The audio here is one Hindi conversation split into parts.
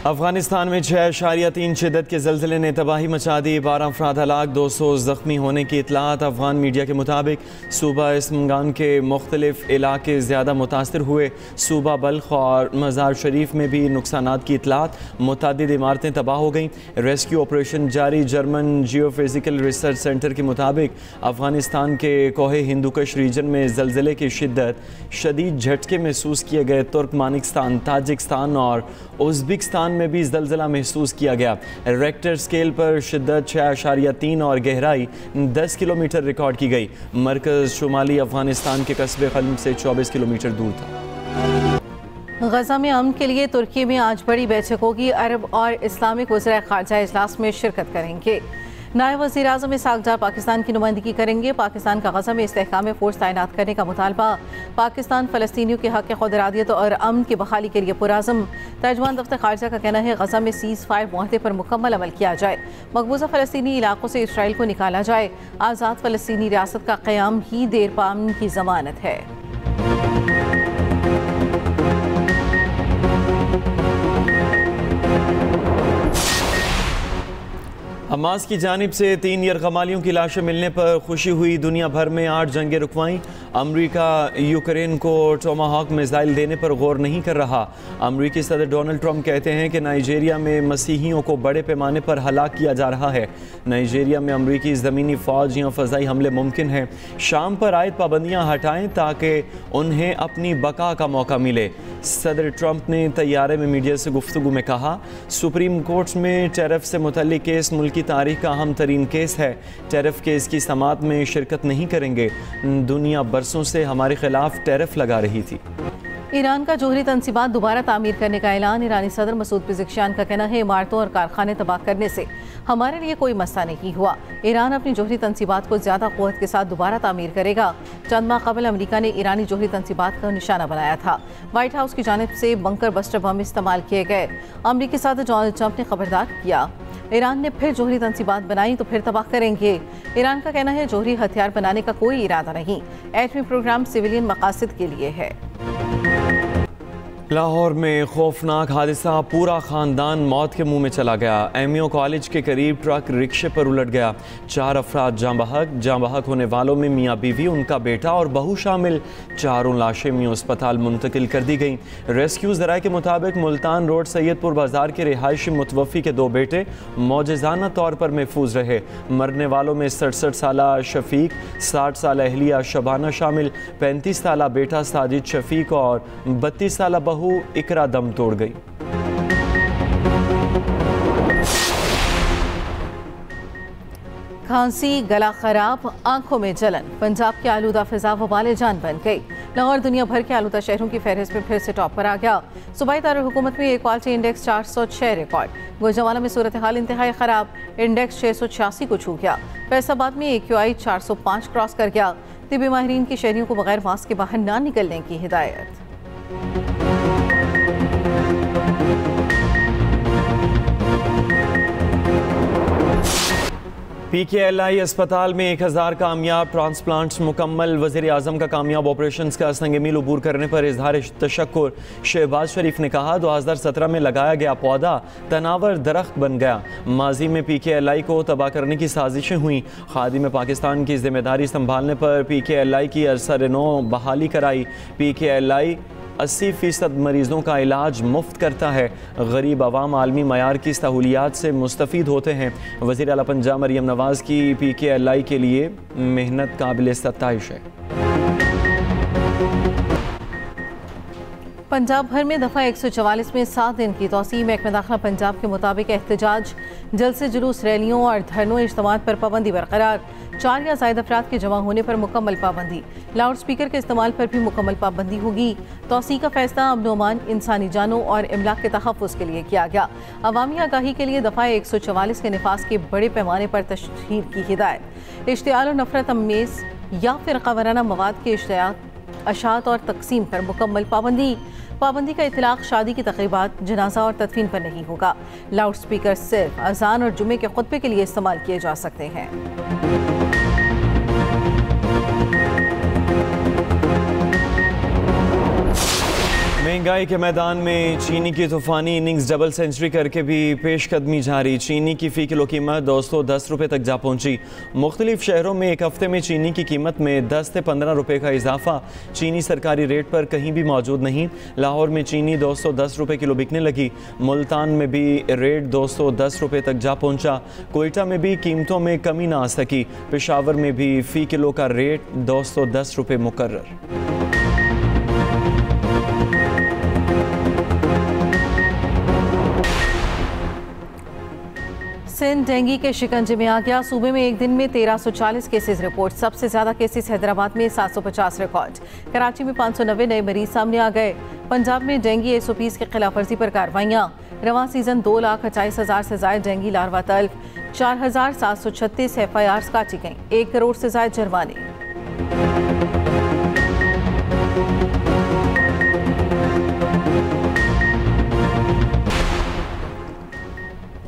अफगानिस्तान में 6.3 शिद्दत के ज़लज़ले ने तबाही मचा दी। 12 अफराद हलाक, 200 ज़ख्मी होने की इतलात। अफगान मीडिया के मुताबिक सूबा इसमगान के मुख्तलिफ इलाके ज़्यादा मुतासर हुए। सूबा बल्ख और मज़ार शरीफ में भी नुकसानात की इतलात। मुतअद्दिद इमारतें तबाह हो गईं। रेस्क्यू ऑपरेशन जारी। जर्मन जियोफिज़िकल रिसर्च सेंटर के मुताबिक अफगानिस्तान के कोहे हिंदुकश रीजन में ज़लज़ले की शिद्दत शदीद झटके महसूस किए गए। तुर्कमानिस्तान, ताजिकिस्तान और उज़्बेकिस्तान में भी ज़लज़ला महसूस किया गया। रेक्टर स्केल पर शिद्दत 6.3 और गहराई 10 किलोमीटर रिकॉर्ड की गई। मरकज़ शुमाली अफगानिस्तान के कस्बे क़ल्म से 24 किलोमीटर दूर था। गजा में अमन के लिए तुर्की में आज बड़ी बैठक होगी। अरब और इस्लामिक वज़ीर ख़ारजा इजलास में शिरकत करेंगे। नायब वज़ीर आज़म इस्हाक़ पाकिस्तान की नुमाइंदगी करेंगे। पाकिस्तान का गजा में इस्तेहकाम फ़ोर्स तैनात करने का मुतालबा। पाकिस्तान फ़लस्तीनियों के हक़ ख़ुद इरादियत और अमन की बहाली के लिए पुरअज़्म। तर्जुमान दफ्तर ख़ारजा का कहना है गजा में सीज़ फायर मुआहदे पर मुकम्मल अमल किया जाए। मकबूजा फ़लस्तीनी इलाकों से इसराइल को निकाला जाए। आज़ाद फ़लस्तीनी रियासत का क़याम ही देरपा अमन की ज़मानत है। हमास की जानिब से 3 यरगमालियों की लाशें मिलने पर खुशी हुई। दुनिया भर में 8 जंगें रुकवाईं। अमरीका यूक्रेन को टोमाहॉक मिसाइल देने पर गौर नहीं कर रहा। अमरीकी सदर डोनाल्ड ट्रंप कहते हैं कि नाइजीरिया में मसीहियों को बड़े पैमाने पर हलाक किया जा रहा है। नाइजीरिया में अमरीकी ज़मीनी फ़ौज या फ़ज़ाई हमले मुमकिन हैं। शाम पर आयद पाबंदियाँ हटाएँ ताकि उन्हें अपनी बका का मौका मिले। सदर ट्रंप ने तैयारे में मीडिया से गुफ्तगू में कहा, सुप्रीम कोर्ट में टैरिफ से मुतल्लिक केस मुल्क की तारीख का अहम तरीन केस है। टैरिफ केस की समाअत में शिरकत नहीं करेंगे। दुनिया बरसों से हमारे खिलाफ टैरिफ लगा रही थी। ईरान का जोहरी तनसीबात दोबारा तामीर करने का ऐलान। ईरानी सदर मसूद पिज़ेश्कियान का कहना है, इमारतों और कारखाने तबाह करने से हमारे लिए कोई मसला नहीं हुआ। ईरान अपनी जोहरी तनसीबात को ज़्यादा क़ुव्वत के साथ दोबारा तामीर करेगा। चंद माह कबल अमरीका ने ईरानी जोहरी तनसीबात का निशाना बनाया था। वाइट हाउस की जानिब से बंकर बस्टर बम इस्तेमाल किए गए। अमरीकी सदर डोनाल्ड ट्रंप ने खबरदार किया, ईरान ने फिर जोहरी तनसीबात बनाई तो फिर तबाह करेंगे। ईरान का कहना है, जोहरी हथियार बनाने का कोई इरादा नहीं। एटमी प्रोग्राम सिविलियन मकासद के लिए है। लाहौर में खौफनाक हादसा, पूरा ख़ानदान मौत के मुंह में चला गया। एमयू कॉलेज के करीब ट्रक रिक्शे पर उलट गया। 4 अफराद जाँ बहक होने वालों में मियाँ बीवी, उनका बेटा और बहू शामिल। 4 लाशें मियाँ अस्पताल मुंतकिल कर दी गईं। रेस्क्यू ज़राए के मुताबिक मुल्तान रोड सैयदपुर बाजार के रिहायशी मुतवफ़ी के 2 बेटे मौजज़ाना तौर पर महफूज रहे। मरने वालों में 67 साला शफीक, 60 साल अहलिया शबाना शामिल। 35 साला बेटा साजिद शफीक और 32 साला बहू इकरा दम तोड़ गई। खांसी, गला खराब, आंखों में जलन। पंजाब की आलूदा फिजा वबाल जान बन गई। लाहौर दुनिया भर के आलूदा शहरों की फहरिस्त में फिर से टॉप पर आ गया। सूबाई दारुल-हुकूमत में air quality index 406 record. Gujranwala में सूरत हाल इंतहाई खराब, इंडेक्स 686 को छू गया। फैसलाबाद में AQI 405 क्रॉस कर गया। तिब्बी माहिरीन की शहरियों को बगैर मास्क के बाहर ना निकलने की हिदायत। PKLI अस्पताल में 1000 कामयाब ट्रांसप्लांट्स मुकम्मल। वज़ीर आज़म का कामयाब ऑपरेशन का संग मील अबूर करने पर इजहार तशक्कुर। शहबाज शरीफ ने कहा, 2017 में लगाया गया पौधा तनावर दरख्त बन गया। माजी में PKLI को तबाह करने की साजिशें हुई। खादिम पाकिस्तान की जिम्मेदारी संभालने पर PKLI की अरसर-ए-नौ बहाली कराई। PKLI 80% मरीजों का इलाज मुफ्त करता है। गरीब अवाम आलमी मयार की सहूलियात से मुस्तफ़ीद होते हैं। वज़ीर आला पंजाब मरियम नवाज़ की PKLI के लिए मेहनत काबिल सत्ताइश है। पंजाब भर में दफ़ा 144 में 7 दिन की तौसीम। महकमा दाखिला पंजाब के मुताबिक एहतजाज, जलसे, जुलूस, रैलियों और धरनों इज्तिमात पर पाबंदी बरकरार। 4 या ज़ायद अफराद के जमा होने पर मुकम्मल पाबंदी। लाउड स्पीकर के इस्तेमाल पर भी मुकम्मल पाबंदी होगी। तौसी का फैसला अमन-ओ-अमान, इंसानी जानों और इमलाक के तहफ़्फ़ुज़ के लिए किया गया। अवामी आगाही के लिए दफ़ा 144 के निफाज के बड़े पैमाने पर तशहीर की हिदायत। इश्तियाल और नफरत अमेज़ या फ़िरक़ा वाराना मवाद के अशात और तकसीम पर मुकम्मल पाबंदी। पाबंदी का इतलाक़ शादी की तक़रीबात, जनाजा और तदफीन पर नहीं होगा। लाउड स्पीकर सिर्फ अज़ान और जुमे के खुतबे के लिए इस्तेमाल किए जा सकते हैं। महंगाई के मैदान में चीनी की तूफानी इनिंग्स डबल सेंचुरी करके भी पेशकदमी जारी। चीनी की फ़ी किलो कीमत 210 रुपये तक जा पहुंची। मुख्तलिफ शहरों में एक हफ्ते में चीनी की कीमत में 10 से 15 रुपये का इजाफा। चीनी सरकारी रेट पर कहीं भी मौजूद नहीं। लाहौर में चीनी 210 रुपये किलो बिकने लगी। मुल्तान में भी रेट 210 रुपये तक जा पहुंचा। कोयटा में भी कीमतों में कमी ना आ सकी। पेशावर में भी फ़ी किलो का रेट 210 रुपये मुकर्रर। सिंध डेंगू के शिकंजे में आ गया। सूबे में एक दिन में 1340 केसेस रिपोर्ट। सबसे ज्यादा केसेस हैदराबाद में 750 रिकॉर्ड। कराची में 590 नए मरीज सामने आ गए। पंजाब में डेंगू SOPs की खिलाफ वर्जी पर कार्रवाइयाँ। रवां सीजन 2,28,000 से ज्यादा डेंगू लार्वा तल्फ। 4,736 FIRs काटी गईं। 1 करोड़ से ज्यादा जुर्माने।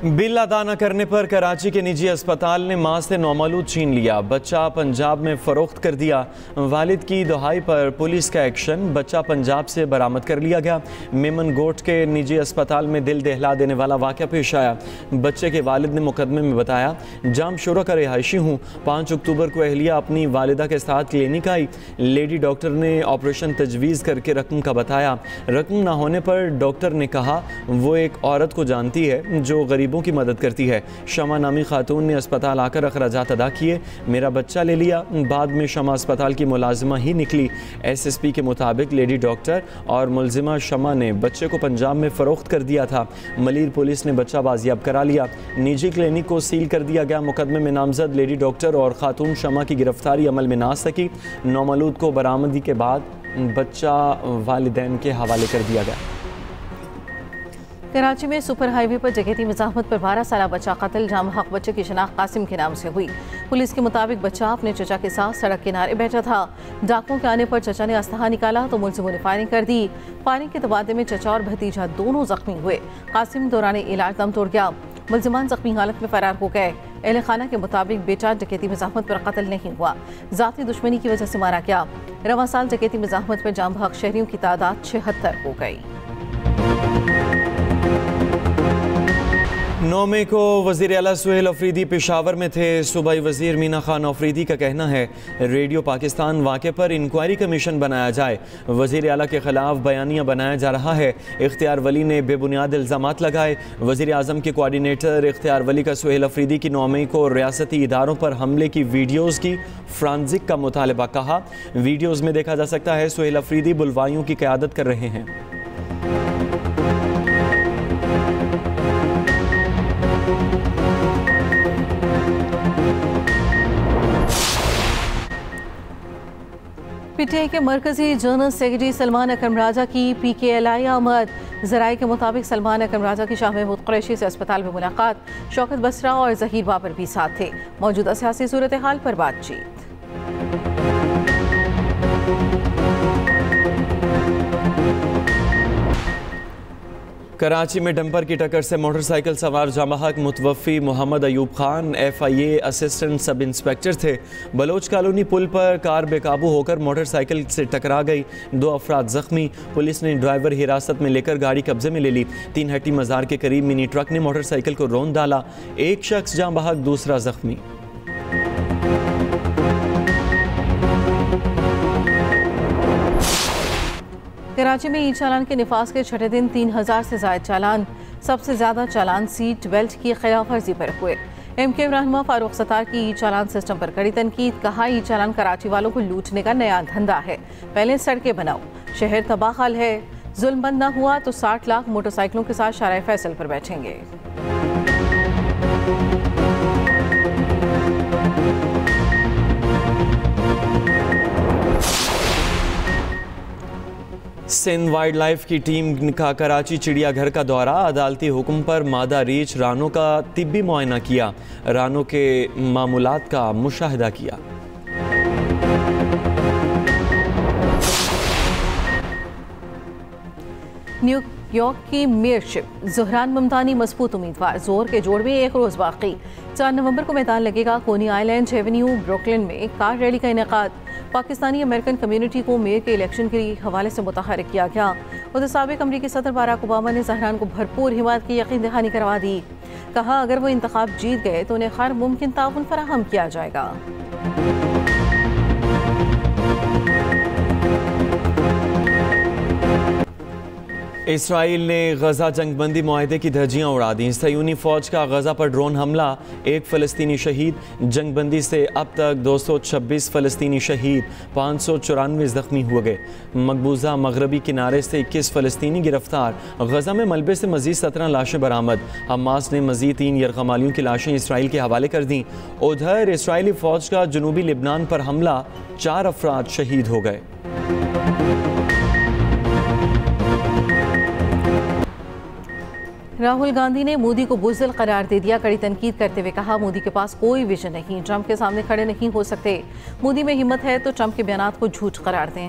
बिल अदा न करने पर कराची के निजी अस्पताल ने मां से नौमलूद छीन लिया। बच्चा पंजाब में फरोख्त कर दिया। वालिद की दुहाई पर पुलिस का एक्शन। बच्चा पंजाब से बरामद कर लिया गया। मेमन गोट के निजी अस्पताल में दिल दहला देने वाला वाक़या पेश आया। बच्चे के वालिद ने मुकदमे में बताया, जाम शोरा का रिहायशी हूँ। 5 अक्टूबर को अहलिया अपनी वालिदा के साथ क्लिनिक आई। लेडी डॉक्टर ने ऑपरेशन तजवीज़ करके रकम का बताया। रकम ना होने पर डॉक्टर ने कहा वो एक औरत को जानती है जो गरीब की मदद करती है। शमा नामी खातून ने अस्पताल आकर अखराजात अदा किए। मेरा बच्चा ले लिया। बाद में शमा अस्पताल की मुलाजिमा ही निकली। SSP के मुताबिक लेडी डॉक्टर और मुलजिमा शमा ने बच्चे को पंजाब में फरोख्त कर दिया था। मलीर पुलिस ने बच्चा बाजियाब करा लिया। निजी क्लिनिक को सील कर दिया गया। मुकदमे में नामजद लेडी डॉक्टर और खातून शमा की गिरफ्तारी अमल में ना आ सकी। नौमलूद को बरामदी के बाद बच्चा वालिदैन के हवाले कर दिया गया। कराची में सुपर हाईवे पर डकैती मज़ाहमत पर 12 साला बच्चा कत्ल। जाम हक बच्चे की शनाख्त कासिम के नाम से हुई। पुलिस के मुताबिक बच्चा अपने चचा के साथ सड़क किनारे बैठा था। डाकुओं के आने पर चचा ने अस्तहा निकाला तो मुलजिमों ने फायरिंग कर दी। फायरिंग के तबादले में चचा और भतीजा दोनों जख्मी हुए। कासिम दौरान इलाज दम तोड़ गया। मुलजिमान जख्मी हालत में फरार हो गए। अहले खाना के मुताबिक बेटा डकैती मज़ाहमत पर कत्ल नहीं हुआ, ज़ाती दुश्मनी की वजह से मारा गया। रवां साल डकैती मज़ाहमत पर जाम हक शहरियों की तादाद 76 हो गई। 9 मई को वज़ीर आला सुहेल अफरीदी पेशावर में थे। सूबाई वज़ीर मीना खान अफरीदी का कहना है रेडियो पाकिस्तान वाक़े पर इंक्वायरी कमीशन बनाया जाए। वज़ीर आला के ख़िलाफ़ बयानिया बनाया जा रहा है। इख्तियार वली ने बेबुनियाद इल्ज़ामात लगाए। वज़ीर आज़म के कोऑर्डिनेटर इख्तियार वली का सुहेल अफरीदी की 9 मई को रियासती इदारों पर हमले की वीडियोज़ की फ्रांसिक का मुतालबा कहा। वीडियोज़ में देखा जा सकता है सुहेल अफरीदी बुलवाइयों की क़यादत कर रहे हैं। PTI के मरकजी जनरल सेक्रेटरी सलमान अकरम राजा की PKLI आमद। ज़राए के मुताबिक सलमान अकरम राजा की शाह महमूद कुरैशी से अस्पताल में मुलाकात। शौकत बसरा और ज़हीर बाबर भी साथ थे। मौजूदा सियासी सूरत हाल पर बातचीत। कराची में डंपर की टक्कर से मोटरसाइकिल सवार जामहक मुतवफ़ी Mohammad Ayub Khan FIA assistant sub inspector थे। बलोच कॉलोनी पुल पर कार बेकाबू होकर मोटरसाइकिल से टकरा गई। 2 अफराद जख्मी। पुलिस ने ड्राइवर हिरासत में लेकर गाड़ी कब्जे में ले ली। 3 हट्टी मज़ार के करीब मिनी ट्रक ने मोटरसाइकिल को रौंद डाला। एक शख्स जाँ बहक, दूसरा जख्मी। कराची में ई चालान के निफाज के छठे दिन 3000 से ज्यादा चालान। सबसे ज्यादा चालान सीट बेल्ट की खिलाफ वर्जी पर हुए। MK रहनुमा फारूक सत्तार की ई चालान सिस्टम पर कड़ी तनकीद। कहा ई चालान कराची वालों को लूटने का नया धंधा है। पहले सड़कें बनाओ, शहर तबाहल है। जुल्म बंद न हुआ तो 60 लाख मोटरसाइकिलों के साथ शाराए फैसल पर बैठेंगे। सिंध वाइल्ड लाइफ की टीम का कराची चिड़ियाघर का दौरा। अदालती हुक्म पर मादा रीछ रानो का तिब्बी मुआयना किया। रानो के मामूलात का मुशाहिदा किया। न्यूयॉर्क की मेयरशिप ज़हरान ममदानी मजबूत उम्मीदवार। जोर के जोड़ में 1 रोज़ बाकी। 4 नवंबर को मैदान लगेगा। कोनी आइलैंड एवेन्यू ब्रुकलिन में कार रैली का इनेकाद। पाकिस्तानी अमेरिकन कम्युनिटी को मेयर के इलेक्शन के हवाले से मुतहर्रिक किया गया। उधर साबिक अमरीकी सदर बराक ओबामा ने ज़हरान को भरपूर हिमायत की यकीन दहानी करवा दी। कहा अगर वो इंतखाब जीत गए तो उन्हें हर मुमकिन ताउन फराहम किया जाएगा। इसराइल ने गजा जंगबंदी मुआहदे की धज्जियां उड़ा दी। सयूनी फौज का गजा पर ड्रोन हमला, एक फ़लस्तीनी शहीद। जंगबंदी से अब तक 226 फ़लस्तीनी शहीद, 594 ज़ख्मी हुए गए। मकबूजा मगरबी किनारे से 21 फ़लस्तीनी गिरफ्तार। गजा में मलबे से मज़ीद 17 लाशें बरामद। हमास ने मज़ीद 3 यरगमालियों की लाशें इसराइल के हवाले कर दी। उधर इसराइली फ़ौज का जनूबी लिबनान पर हमला, 4 अफराद शहीद हो गए। राहुल गांधी ने मोदी को बुज़दिल करार दे दिया। कड़ी तनकीद करते हुए कहा मोदी के पास कोई विजन नहीं, ट्रंप के सामने खड़े नहीं हो सकते। मोदी में हिम्मत है तो ट्रंप के बयानात को झूठ करार दें।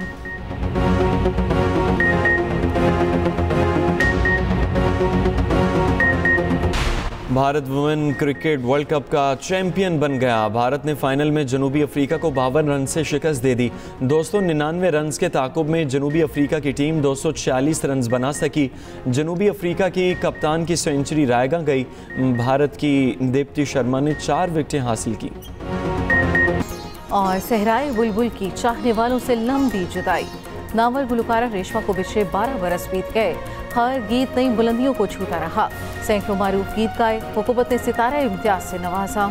Bharat women cricket world cup का चैंपियन बन गया। भारत ने फाइनल में जनूबी अफ्रीका को 52 रन से शिकस्त दे दी। 299 रन के ताकुब में जनूबी अफ्रीका की टीम 246 रन बना सकी। जनूबी अफ्रीका की कप्तान की सेंचुरी रायगा गई। भारत की दीप्ति शर्मा ने 4 विकेटें हासिल की। और सहराए बुलबुल की चाहने वालों से लंबी जुदाई। नावल गुलकारा रेशमा को बिछड़े 12 बरस बीत गए। हर गीत नई बुलंदियों को छूता रहा। सैकड़ों मारूफ गीत गाए, हुकूमत ने सितारा इम्तियाज से नवाजा।